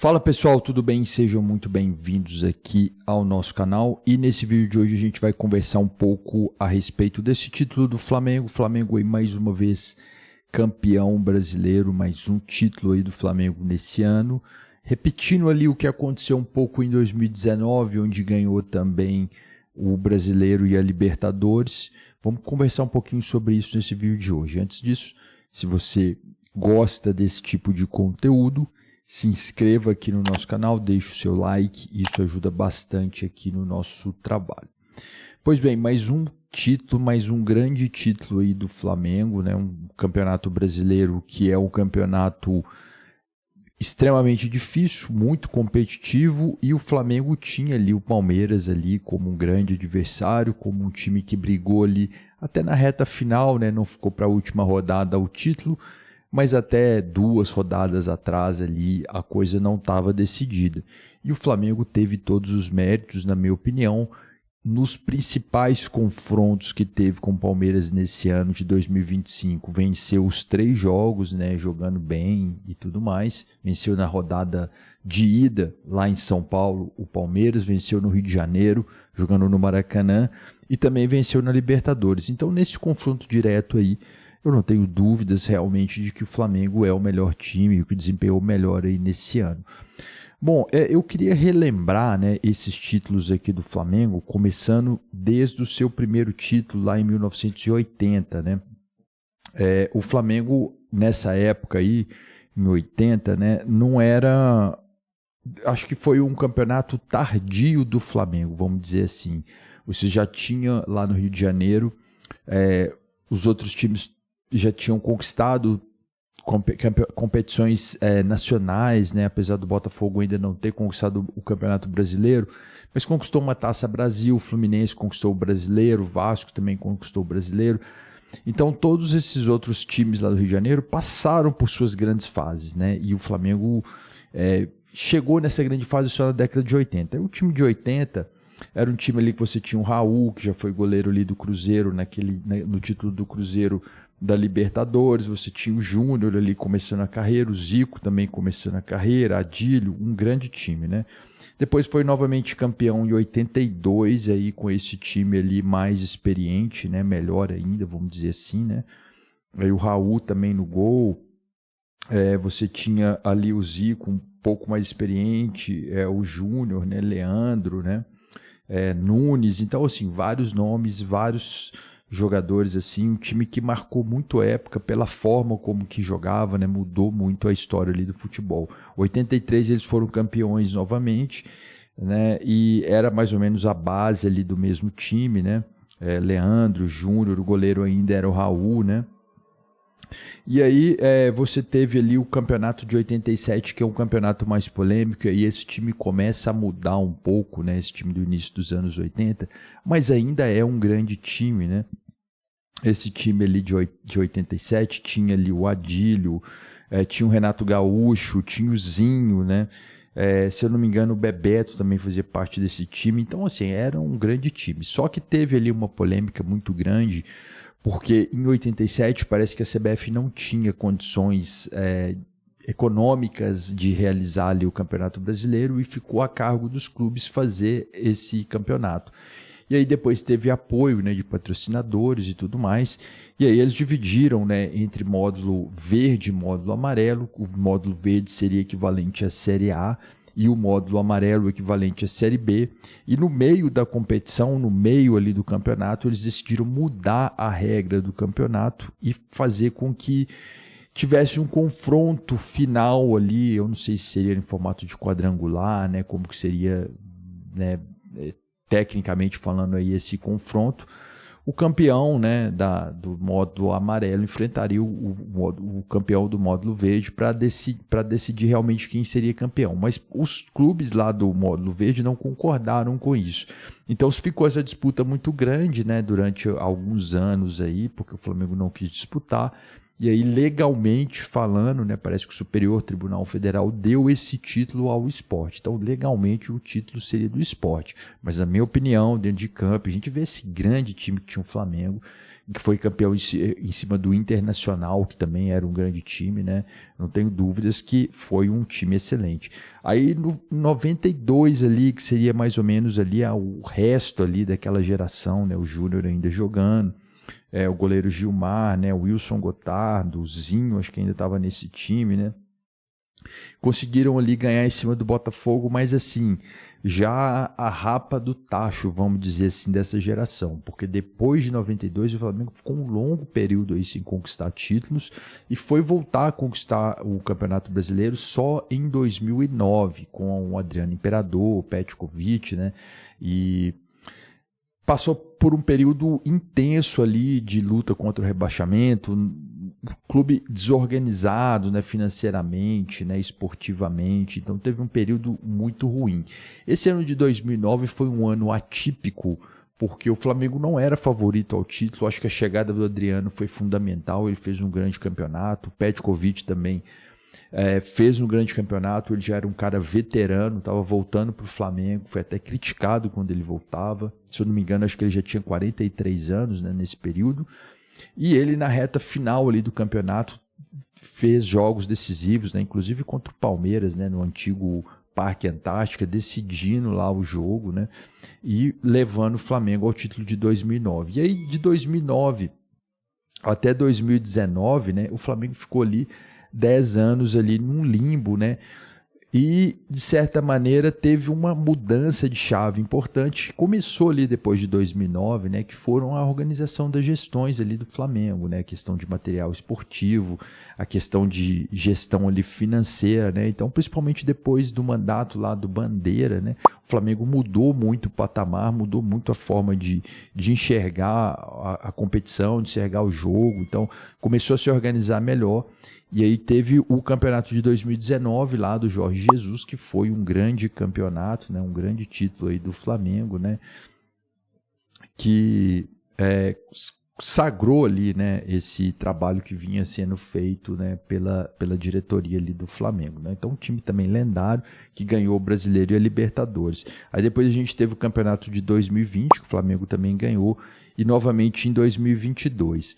Fala pessoal, tudo bem? Sejam muito bem-vindos aqui ao nosso canal e nesse vídeo de hoje a gente vai conversar um pouco a respeito desse título do Flamengo. O Flamengo aí mais uma vez campeão brasileiro, mais um título aí do Flamengo nesse ano. Repetindo ali o que aconteceu um pouco em 2019, onde ganhou também o Brasileiro e a Libertadores. Vamos conversar um pouquinho sobre isso nesse vídeo de hoje. Antes disso, se você gosta desse tipo de conteúdo, se inscreva aqui no nosso canal, deixe o seu like, isso ajuda bastante aqui no nosso trabalho. Pois bem, mais um título, mais um grande título aí do Flamengo, né? Um campeonato brasileiro que é um campeonato extremamente difícil, muito competitivo, e o Flamengo tinha ali o Palmeiras ali como um grande adversário, como um time que brigou ali até na reta final, né? Não ficou para a última rodada o título, mas até 2 rodadas atrás ali a coisa não estava decidida. E o Flamengo teve todos os méritos, na minha opinião, nos principais confrontos que teve com o Palmeiras nesse ano de 2025. Venceu os 3 jogos, né, jogando bem e tudo mais. Venceu na rodada de ida lá em São Paulo o Palmeiras, venceu no Rio de Janeiro, jogando no Maracanã, e também venceu na Libertadores. Então, nesse confronto direto aí, eu não tenho dúvidas realmente de que o Flamengo é o melhor time, o que desempenhou melhor aí nesse ano. Bom, eu queria relembrar, né, esses títulos aqui do Flamengo, começando desde o seu primeiro título lá em 1980, né? O Flamengo, nessa época aí, em 80, né, não era... Acho que foi um campeonato tardio do Flamengo, vamos dizer assim. Você já tinha lá no Rio de Janeiro, os outros times já tinham conquistado competições nacionais, né? Apesar do Botafogo ainda não ter conquistado o Campeonato Brasileiro, mas conquistou uma Taça Brasil, o Fluminense conquistou o Brasileiro, o Vasco também conquistou o Brasileiro. Então todos esses outros times lá do Rio de Janeiro passaram por suas grandes fases, né? E o Flamengo chegou nessa grande fase só na década de 80. O time de 80 era um time ali que você tinha o Raul, que já foi goleiro ali do Cruzeiro, no título do Cruzeiro da Libertadores. Você tinha o Júnior ali começando a carreira, o Zico também começando a carreira, Adílio, um grande time, né? Depois foi novamente campeão em 82, aí com esse time ali mais experiente, né? Melhor ainda, vamos dizer assim, né? Aí o Raul também no gol, você tinha ali o Zico um pouco mais experiente, o Júnior, né? Leandro, né? Nunes, então assim, vários nomes, vários jogadores, assim, um time que marcou muito a época pela forma como que jogava, né? Mudou muito a história ali do futebol. 83 eles foram campeões novamente, né? E era mais ou menos a base ali do mesmo time, né? Leandro, Júnior, o goleiro ainda era o Raul, né? E aí você teve ali o campeonato de 87, que é um campeonato mais polêmico, e aí esse time começa a mudar um pouco, né? Esse time do início dos anos 80, mas ainda é um grande time, né? Esse time ali de 87 tinha ali o Adílio, tinha o Renato Gaúcho, tinha o Zinho, né? Se eu não me engano, o Bebeto também fazia parte desse time. Então, assim, era um grande time. Só que teve ali uma polêmica muito grande, porque em 87 parece que a CBF não tinha condições econômicas de realizar ali o Campeonato Brasileiro e ficou a cargo dos clubes fazer esse campeonato. E aí depois teve apoio, né, de patrocinadores e tudo mais, e aí eles dividiram, né, entre módulo verde e módulo amarelo. O módulo verde seria equivalente à Série A e o módulo amarelo equivalente à Série B, e no meio da competição, no meio ali do campeonato, eles decidiram mudar a regra do campeonato e fazer com que tivesse um confronto final ali. Eu não sei se seria em formato de quadrangular, né, como que seria, né, tecnicamente falando aí esse confronto. O campeão, né, do módulo amarelo enfrentaria o campeão do módulo verde para decidir realmente quem seria campeão. Mas os clubes lá do módulo verde não concordaram com isso. Então ficou essa disputa muito grande, né, durante alguns anos aí, porque o Flamengo não quis disputar. E aí, legalmente falando, né, parece que o Superior Tribunal Federal deu esse título ao Sport. Então, legalmente, o título seria do Sport. Mas, na minha opinião, dentro de campo, a gente vê esse grande time que tinha o Flamengo, que foi campeão em cima do Internacional, que também era um grande time, né? Não tenho dúvidas que foi um time excelente. Aí no 92 ali, que seria mais ou menos ali o resto ali daquela geração, né? O Júnior ainda jogando, o goleiro Gilmar, né? O Wilson Gotardo, o Zinho, acho que ainda estava nesse time, né? Conseguiram ali ganhar em cima do Botafogo, mas assim, já a rapa do tacho, vamos dizer assim, dessa geração, porque depois de 92 o Flamengo ficou um longo período aí sem conquistar títulos e foi voltar a conquistar o Campeonato Brasileiro só em 2009, com o Adriano Imperador, o Petkovic, né, e passou por um período intenso ali de luta contra o rebaixamento, clube desorganizado, né, financeiramente, né, esportivamente, então teve um período muito ruim. Esse ano de 2009 foi um ano atípico, porque o Flamengo não era favorito ao título, acho que a chegada do Adriano foi fundamental, ele fez um grande campeonato, o Petkovic também fez um grande campeonato, ele já era um cara veterano, estava voltando para o Flamengo, foi até criticado quando ele voltava, se eu não me engano acho que ele já tinha 43 anos, né, nesse período, e ele na reta final ali do campeonato fez jogos decisivos, né, inclusive contra o Palmeiras, né, no antigo Parque Antártica, decidindo lá o jogo, né, e levando o Flamengo ao título de 2009. E aí de 2009 até 2019, né, o Flamengo ficou ali 10 anos ali num limbo, né? E, de certa maneira, teve uma mudança de chave importante. Começou ali depois de 2009, né? Que foram a organização das gestões ali do Flamengo, né? A questão de material esportivo, a questão de gestão ali financeira, né? Então, principalmente depois do mandato lá do Bandeira, né? O Flamengo mudou muito o patamar, mudou muito a forma de enxergar a competição, de enxergar o jogo. Então, começou a se organizar melhor. E aí teve o campeonato de 2019 lá do Jorge Jesus, que foi um grande campeonato, né, um grande título aí do Flamengo, né, que sagrou ali, né, esse trabalho que vinha sendo feito, né, pela diretoria ali do Flamengo, né. Então um time também lendário que ganhou o Brasileiro e a Libertadores. Aí depois a gente teve o campeonato de 2020, que o Flamengo também ganhou, e novamente em 2022.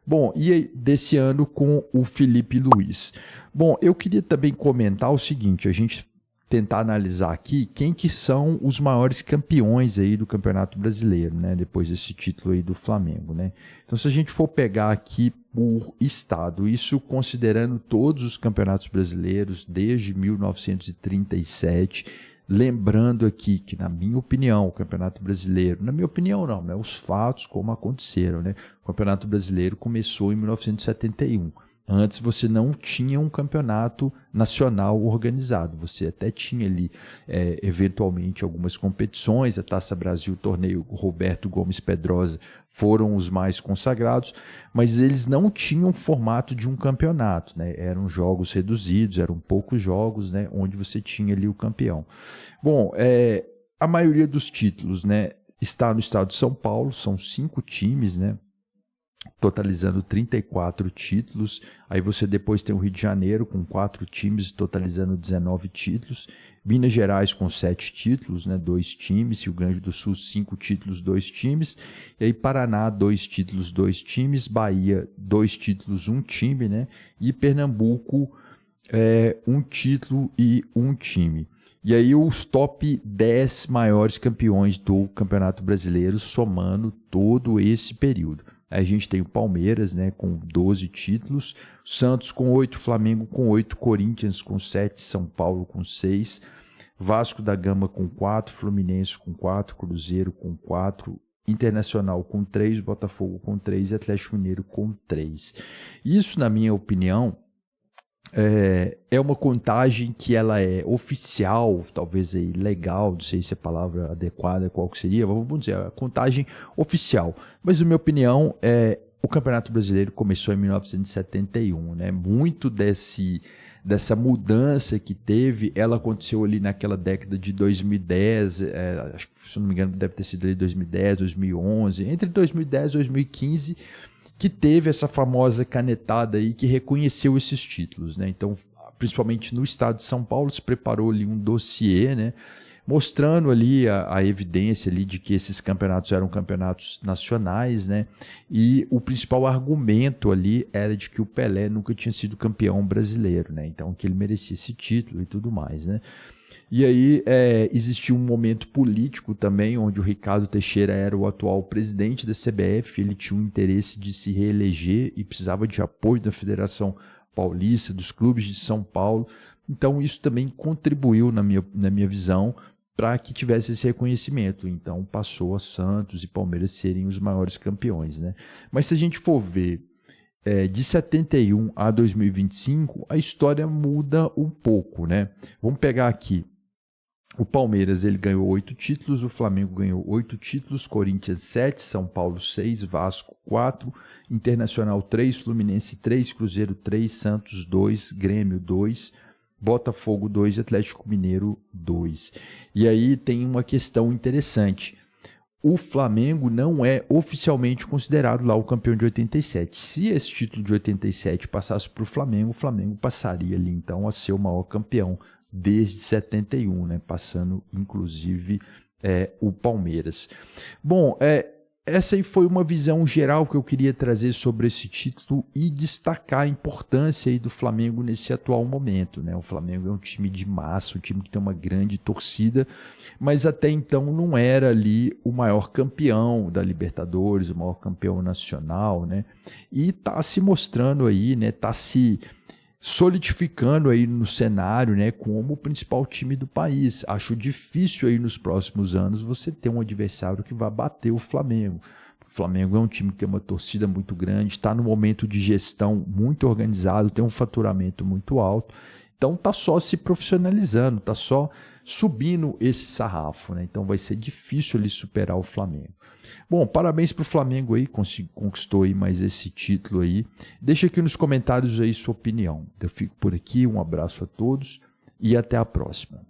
Bom, e desse ano com o Felipe Luiz. Bom, eu queria também comentar o seguinte, a gente tentar analisar aqui quem que são os maiores campeões aí do Campeonato Brasileiro, né, depois desse título aí do Flamengo, né. Então, se a gente for pegar aqui por estado, isso considerando todos os campeonatos brasileiros desde 1937, lembrando aqui que, na minha opinião, o Campeonato Brasileiro, na minha opinião não, né, os fatos como aconteceram, né, o Campeonato Brasileiro começou em 1971. Antes você não tinha um campeonato nacional organizado, você até tinha ali eventualmente algumas competições, a Taça Brasil, o torneio Roberto Gomes Pedrosa foram os mais consagrados, mas eles não tinham formato de um campeonato, né? Eram jogos reduzidos, eram poucos jogos, né, onde você tinha ali o campeão. Bom, a maioria dos títulos, né, está no estado de São Paulo, são 5 times, né, totalizando 34 títulos. Aí você depois tem o Rio de Janeiro com 4 times, totalizando 19 títulos. Minas Gerais com 7 títulos, né, 2 times. Rio Grande do Sul, 5 títulos, 2 times. E aí Paraná, 2 títulos, 2 times. Bahia, 2 títulos, 1 time, né? E Pernambuco, 1 título e 1 time. E aí os top 10 maiores campeões do Campeonato Brasileiro, somando todo esse período. Aí a gente tem o Palmeiras, né, com 12 títulos, Santos com 8, Flamengo com 8, Corinthians com 7, São Paulo com 6, Vasco da Gama com 4, Fluminense com 4, Cruzeiro com 4, Internacional com 3, Botafogo com 3 e Atlético Mineiro com 3. Isso, na minha opinião, é uma contagem que ela é oficial, talvez aí legal, não sei se a palavra adequada qual que seria, vamos dizer, a contagem oficial. Mas, na minha opinião, o Campeonato Brasileiro começou em 1971, né? Muito dessa mudança que teve, ela aconteceu ali naquela década de 2010, acho que, se não me engano, deve ter sido ali 2010, 2011, entre 2010 e 2015, que teve essa famosa canetada aí que reconheceu esses títulos, né? Então, principalmente no estado de São Paulo, se preparou ali um dossiê, né, mostrando ali a evidência ali de que esses campeonatos eram campeonatos nacionais, né? E o principal argumento ali era de que o Pelé nunca tinha sido campeão brasileiro, né? Então que ele merecia esse título e tudo mais, né? E aí existia um momento político também, onde o Ricardo Teixeira era o atual presidente da CBF, ele tinha um interesse de se reeleger e precisava de apoio da Federação Paulista, dos clubes de São Paulo. Então isso também contribuiu, na minha visão, para que tivesse esse reconhecimento. Então passou a Santos e Palmeiras serem os maiores campeões, né? Mas se a gente for ver de 71 a 2025, a história muda um pouco, né? Vamos pegar aqui. O Palmeiras ele ganhou 8 títulos, o Flamengo ganhou 8 títulos, Corinthians 7, São Paulo 6, Vasco 4, Internacional 3, Fluminense 3, Cruzeiro 3, Santos 2, Grêmio 2, Botafogo 2 e Atlético Mineiro 2. E aí tem uma questão interessante. O Flamengo não é oficialmente considerado lá o campeão de 87. Se esse título de 87 passasse para o Flamengo passaria ali então a ser o maior campeão desde 71, né? Passando inclusive o Palmeiras. Bom, essa aí foi uma visão geral que eu queria trazer sobre esse título e destacar a importância aí do Flamengo nesse atual momento, né? O Flamengo é um time de massa, um time que tem uma grande torcida, mas até então não era ali o maior campeão da Libertadores, o maior campeão nacional, né? E tá se mostrando aí, né? Tá se solidificando aí no cenário, né, como o principal time do país. Acho difícil aí nos próximos anos você ter um adversário que vá bater o Flamengo. O Flamengo é um time que tem uma torcida muito grande, está no momento de gestão muito organizado, tem um faturamento muito alto, então está só se profissionalizando, está só subindo esse sarrafo, né? Então vai ser difícil ele superar o Flamengo. Bom, parabéns para o Flamengo aí, conquistou aí mais esse título aí. Deixa aqui nos comentários aí sua opinião. Eu fico por aqui, um abraço a todos e até a próxima.